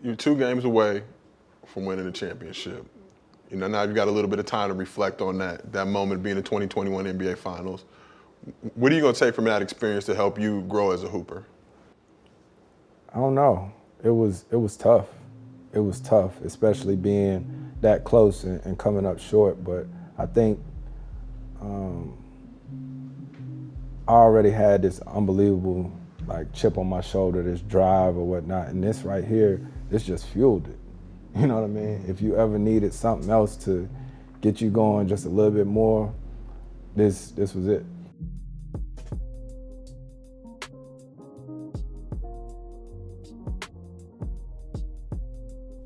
you're 2 games away from winning the championship. You know, now you've got a little bit of time to reflect on that moment being the 2021 NBA Finals. What are you going to take from that experience to help you grow as a hooper? I don't know. It was tough. It was tough, especially being that close and coming up short. But I think I already had this unbelievable chip on my shoulder, this drive or whatnot, and this right here, this just fueled it. You know what I mean? If you ever needed something else to get you going just a little bit more, this was it.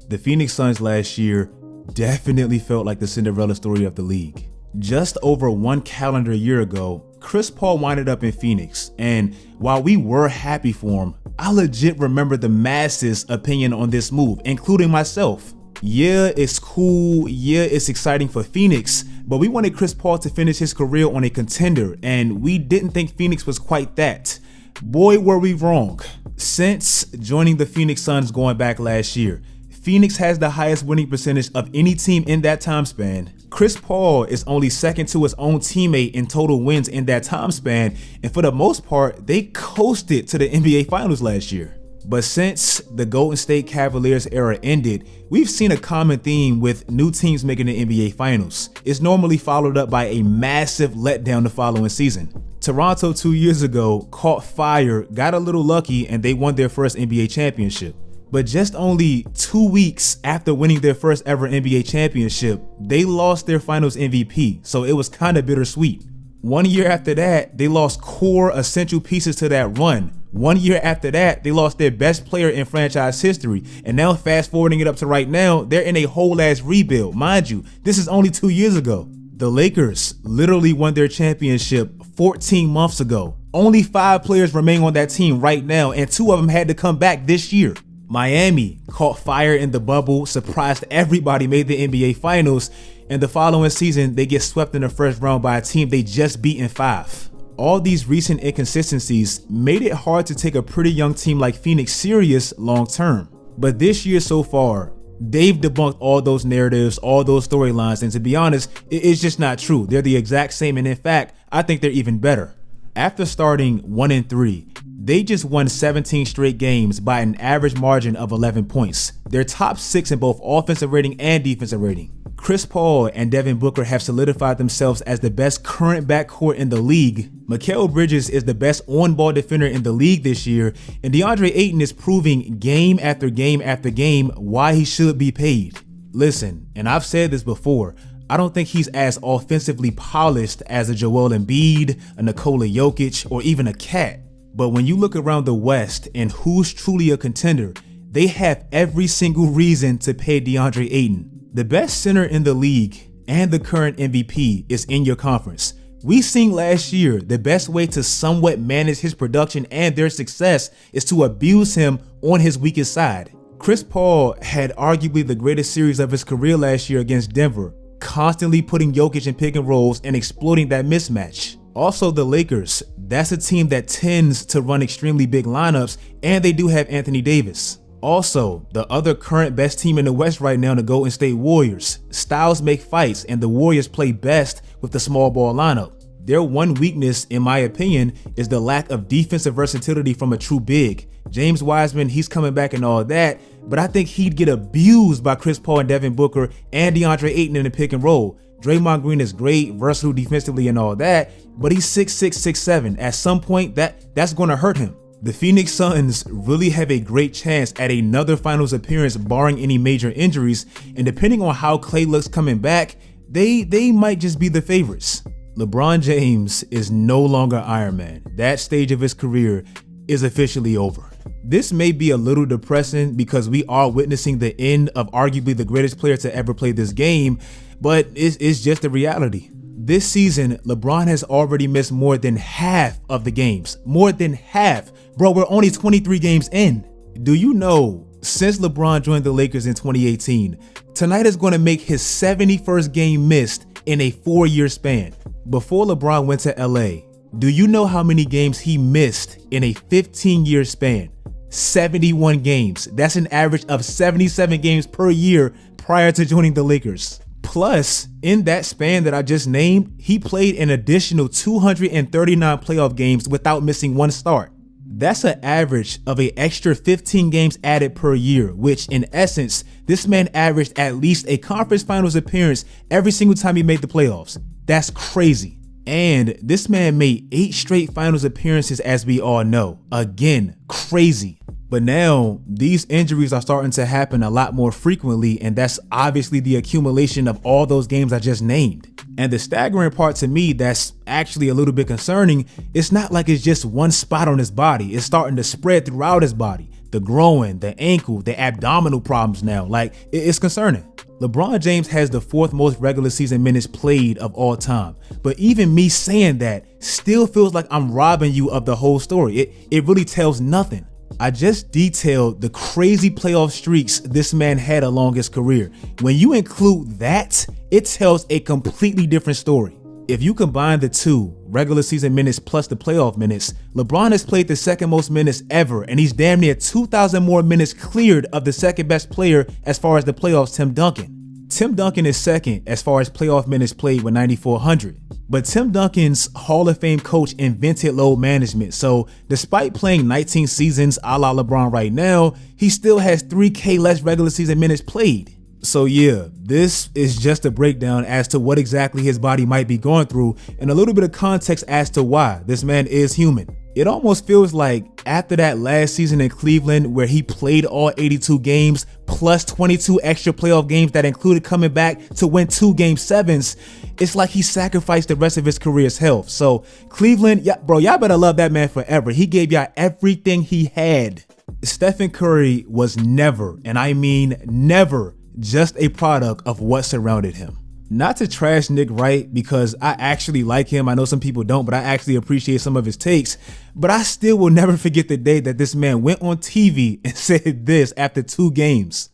The Phoenix Suns last year definitely felt like the Cinderella story of the league. Just over 1 calendar year ago, Chris Paul winded up in Phoenix, and while we were happy for him, I legit remember the masses' opinion on this move, including myself. Yeah, it's cool, yeah, it's exciting for Phoenix, but we wanted Chris Paul to finish his career on a contender, and we didn't think Phoenix was quite that. Boy, were we wrong. Since joining the Phoenix Suns going back last year, Phoenix has the highest winning percentage of any team in that time span. Chris Paul is only second to his own teammate in total wins in that time span, and for the most part, they coasted to the NBA Finals last year. But since the Golden State Cavaliers era ended, we've seen a common theme with new teams making the NBA Finals. It's normally followed up by a massive letdown the following season. Toronto 2 years ago caught fire, got a little lucky, and they won their first NBA championship. But just only 2 weeks after winning their first ever NBA championship, they lost their finals MVP, so it was kind of bittersweet. 1 year after that, they lost core essential pieces to that run. 1 year after that, they lost their best player in franchise history. And now fast forwarding it up to right now, they're in a whole ass rebuild. Mind you, this is only 2 years ago. The Lakers literally won their championship 14 months ago. Only 5 players remain on that team right now, and 2 of them had to come back this year. Miami caught fire in the bubble, surprised everybody, made the NBA Finals, and the following season, they get swept in the first round by a team they just beat in 5. All these recent inconsistencies made it hard to take a pretty young team like Phoenix serious long term. But this year so far, they've debunked all those narratives, all those storylines, and to be honest, it's just not true. They're the exact same, and in fact, I think they're even better. After starting 1-3, they just won 17 straight games by an average margin of 11 points. They're top 6 in both offensive rating and defensive rating. Chris Paul and Devin Booker have solidified themselves as the best current backcourt in the league. Mikal Bridges is the best on-ball defender in the league this year, and DeAndre Ayton is proving game after game after game why he should be paid. Listen, and I've said this before, I don't think he's as offensively polished as a Joel Embiid, a Nikola Jokic, or even a Cat. But when you look around the West and who's truly a contender, they have every single reason to pay DeAndre Ayton. The best center in the league and the current MVP is in your conference. We seen last year the best way to somewhat manage his production and their success is to abuse him on his weakest side. Chris Paul had arguably the greatest series of his career last year against Denver, constantly putting Jokic in pick and rolls and exploiting that mismatch. Also, the Lakers, that's a team that tends to run extremely big lineups, and they do have Anthony Davis. Also, the other current best team in the West right now, the Golden State Warriors. Styles make fights, and the Warriors play best with the small ball lineup. Their one weakness, in my opinion, is the lack of defensive versatility from a true big. James Wiseman, he's coming back and all that, but I think he'd get abused by Chris Paul and Devin Booker and DeAndre Ayton in the pick and roll. Draymond Green is great, versatile defensively and all that, but he's 6'6", 6'7". At some point, that's going to hurt him. The Phoenix Suns really have a great chance at another finals appearance barring any major injuries, and depending on how Klay looks coming back, they might just be the favorites. LeBron James is no longer Iron Man. That stage of his career is officially over. This may be a little depressing because we are witnessing the end of arguably the greatest player to ever play this game, but it's just the reality. This season, LeBron has already missed more than half of the games. More than half. Bro, we're only 23 games in. Do you know, since LeBron joined the Lakers in 2018, tonight is going to make his 71st game missed in a 4-year span. Before LeBron went to LA, do you know how many games he missed in a 15-year span? 71 games. That's an average of 77 games per year prior to joining the Lakers. Plus, in that span that I just named, he played an additional 239 playoff games without missing one start. That's an average of an extra 15 games added per year, which in essence, this man averaged at least a conference finals appearance every single time he made the playoffs. That's crazy. And this man made 8 straight finals appearances, as we all know. Again, crazy. But now these injuries are starting to happen a lot more frequently, and that's obviously the accumulation of all those games I just named. And the staggering part to me that's actually a little bit concerning, it's not like it's just one spot on his body. It's starting to spread throughout his body. The groin, the ankle, the abdominal problems now. Like, it's concerning. LeBron James has the 4th most regular season minutes played of all time. But even me saying that still feels like I'm robbing you of the whole story. It really tells nothing. I just detailed the crazy playoff streaks this man had along his career. When you include that, it tells a completely different story. If you combine the two, regular season minutes plus the playoff minutes, LeBron has played the 2nd most minutes ever, and he's damn near 2,000 more minutes cleared of the 2nd best player as far as the playoffs, Tim Duncan. Tim Duncan is 2nd as far as playoff minutes played with 9,400. But Tim Duncan's Hall of Fame coach invented load management, so despite playing 19 seasons a la LeBron right now, he still has 3K less regular season minutes played. So yeah, this is just a breakdown as to what exactly his body might be going through and a little bit of context as to why this man is human. It almost feels like after that last season in Cleveland where he played all 82 games plus 22 extra playoff games that included coming back to win 2 Game 7s, it's like he sacrificed the rest of his career's health. So Cleveland, yeah, bro, y'all better love that man forever. He gave y'all everything he had. Stephen Curry was never, and I mean never, just a product of what surrounded him. Not to trash Nick Wright, because I actually like him. I know some people don't, but I actually appreciate some of his takes. But I still will never forget the day that this man went on TV and said this after 2 games.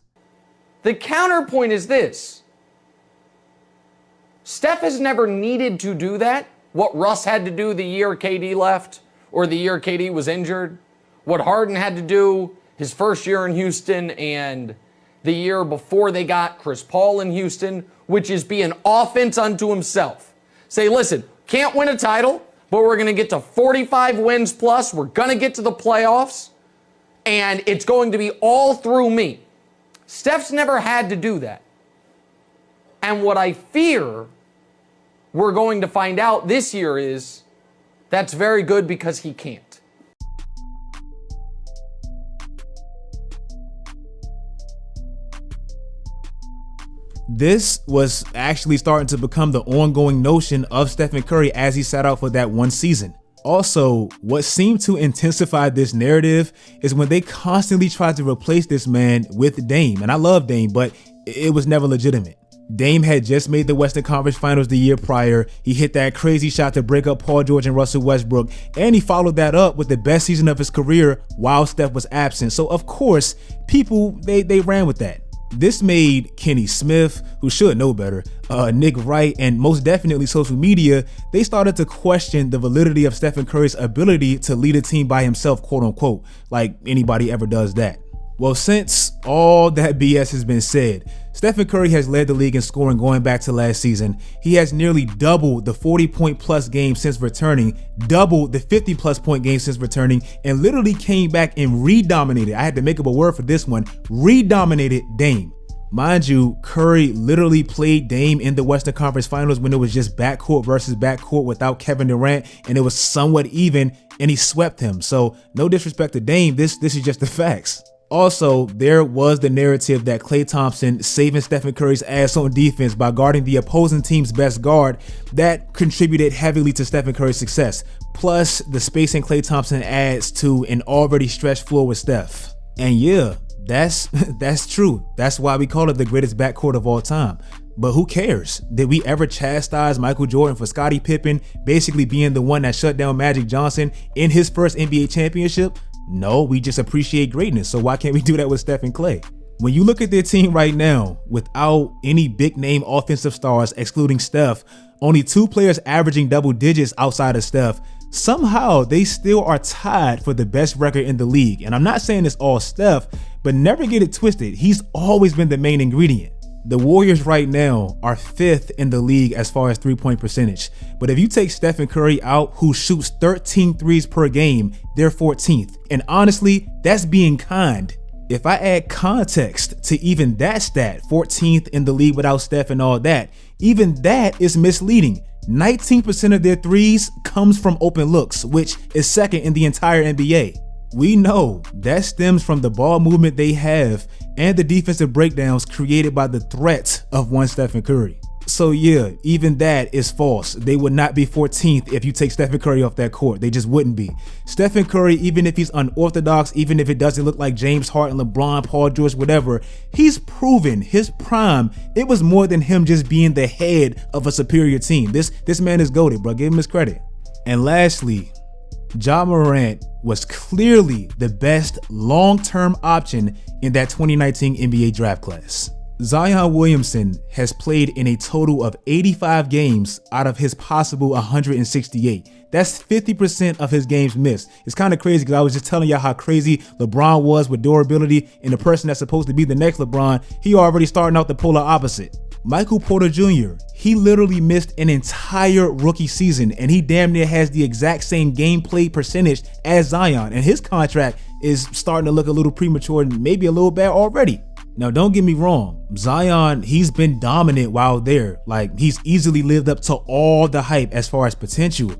The counterpoint is this. Steph has never needed to do that. What Russ had to do the year KD left or the year KD was injured. What Harden had to do his first year in Houston and the year before they got Chris Paul in Houston, which is be an offense unto himself. Say, listen, can't win a title, but we're going to get to 45 wins plus. We're going to get to the playoffs, and it's going to be all through me. Steph's never had to do that. And what I fear we're going to find out this year is that's very good because he can't. This was actually starting to become the ongoing notion of Stephen Curry as he sat out for that one season. Also, what seemed to intensify this narrative is when they constantly tried to replace this man with Dame. And I love Dame, but it was never legitimate. Dame had just made the Western Conference Finals the year prior. He hit that crazy shot to break up Paul George and Russell Westbrook, and he followed that up with the best season of his career while Steph was absent. So of course, people, they ran with that. This made Kenny Smith, who should know better, Nick Wright, and most definitely social media, they started to question the validity of Stephen Curry's ability to lead a team by himself, quote unquote, like anybody ever does that. Well, since all that BS has been said, Stephen Curry has led the league in scoring going back to last season. He has nearly doubled the 40-point plus games since returning, doubled the 50-plus point games since returning, and literally came back and redominated. I had to make up a word for this one. Redominated Dame. Mind you, Curry literally played Dame in the Western Conference Finals when it was just backcourt versus backcourt without Kevin Durant, and it was somewhat even, and he swept him. So no disrespect to Dame, this is just the facts. Also, there was the narrative that Klay Thompson saving Stephen Curry's ass on defense by guarding the opposing team's best guard that contributed heavily to Stephen Curry's success. Plus, the spacing Klay Thompson adds to an already stretched floor with Steph. And yeah, that's true. That's why we call it the greatest backcourt of all time. But who cares? Did we ever chastise Michael Jordan for Scottie Pippen basically being the one that shut down Magic Johnson in his first NBA championship? No, we just appreciate greatness. So why can't we do that with Steph and Klay? When you look at their team right now, without any big name offensive stars, excluding Steph, only 2 players averaging double digits outside of Steph, somehow they still are tied for the best record in the league. And I'm not saying it's all Steph, but never get it twisted. He's always been the main ingredient. The Warriors right now are 5th in the league as far as three-point percentage. But if you take Stephen Curry out, who shoots 13 threes per game, they're 14th. And honestly, that's being kind. If I add context to even that stat, 14th in the league without Steph and all that, even that is misleading. 19% of their threes comes from open looks, which is 2nd in the entire NBA. We know that stems from the ball movement they have and the defensive breakdowns created by the threat of one Stephen Curry. So yeah, even that is false. They would not be 14th if you take Stephen Curry off that court. They just wouldn't be. Stephen Curry, even if he's unorthodox, even if it doesn't look like James Harden, LeBron, Paul George, whatever, he's proven his prime. It was more than him just being the head of a superior team. This man is goated, bro. Give him his credit. And lastly, Ja Morant was clearly the best long-term option in that 2019 NBA draft class. Zion Williamson has played in a total of 85 games out of his possible 168. That's 50% of his games missed. It's kind of crazy because I was just telling y'all how crazy LeBron was with durability, and the person that's supposed to be the next LeBron, he already starting out the polar opposite. Michael Porter Jr., he literally missed an entire rookie season, and he damn near has the exact same game played percentage as Zion, and his contract is starting to look a little premature and maybe a little bad already. Now, don't get me wrong, Zion, he's been dominant while there. Like, he's easily lived up to all the hype as far as potential.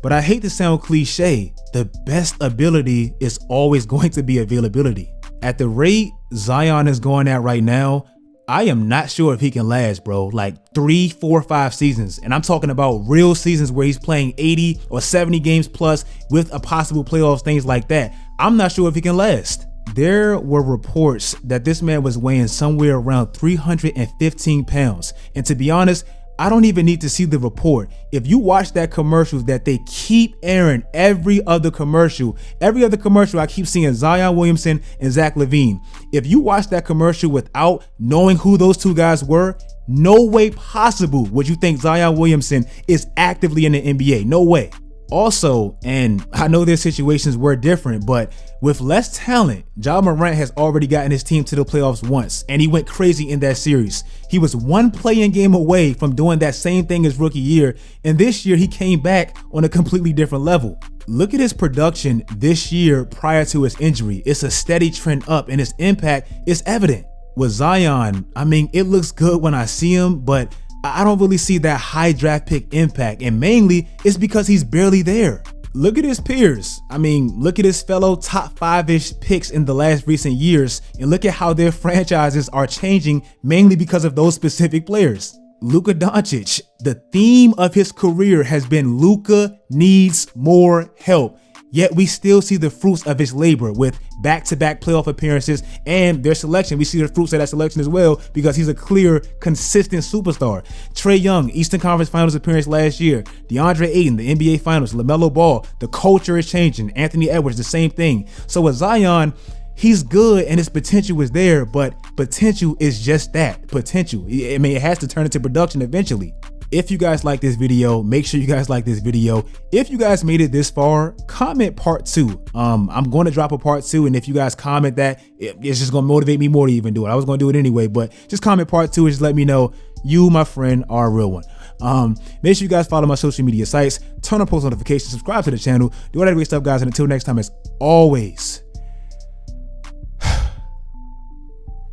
But I hate to sound cliche, the best ability is always going to be availability. At the rate Zion is going at right now, I am not sure if he can last, bro. Like 3, 4, 5 seasons. And I'm talking about real seasons where he's playing 80 or 70 games plus with a possible playoffs, things like that. I'm not sure if he can last. There were reports that this man was weighing somewhere around 315 pounds. And to be honest, I don't even need to see the report. If you watch that commercial that they keep airing, every other commercial I keep seeing Zion Williamson and Zach LaVine. If you watch that commercial without knowing who those two guys were, no way possible would you think Zion Williamson is actively in the NBA. No way. Also, and I know their situations were different, but with less talent, Ja Morant has already gotten his team to the playoffs once, and he went crazy in that series. He was one play-in game away from doing that same thing as rookie year, and this year he came back on a completely different level. Look at his production this year prior to his injury. It's a steady trend up, and his impact is evident. With Zion, I mean, it looks good when I see him, but I don't really see that high draft pick impact, and mainly it's because he's barely there. Look at his peers. I mean, look at his fellow top 5-ish picks in the last recent years, and look at how their franchises are changing mainly because of those specific players. Luka Doncic, the theme of his career has been Luka needs more help. Yet we still see the fruits of his labor with back-to-back playoff appearances and their selection. We see the fruits of that selection as well because he's a clear, consistent superstar. Trae Young, Eastern Conference Finals appearance last year. DeAndre Ayton, the NBA Finals. LaMelo Ball, the culture is changing. Anthony Edwards, the same thing. So with Zion, he's good and his potential is there, but potential is just that, potential. I mean, it has to turn into production eventually. If you guys like this video, make sure you guys like this video. If you guys made it this far, comment part 2. I'm going to drop a part 2, and if you guys comment that, it's just going to motivate me more to even do it. I was going to do it anyway, but just comment part 2 and just let me know you, my friend, are a real one. Make sure you guys follow my social media sites, turn on post notifications, subscribe to the channel, do all that great stuff, guys. And until next time, as always,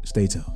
stay tuned.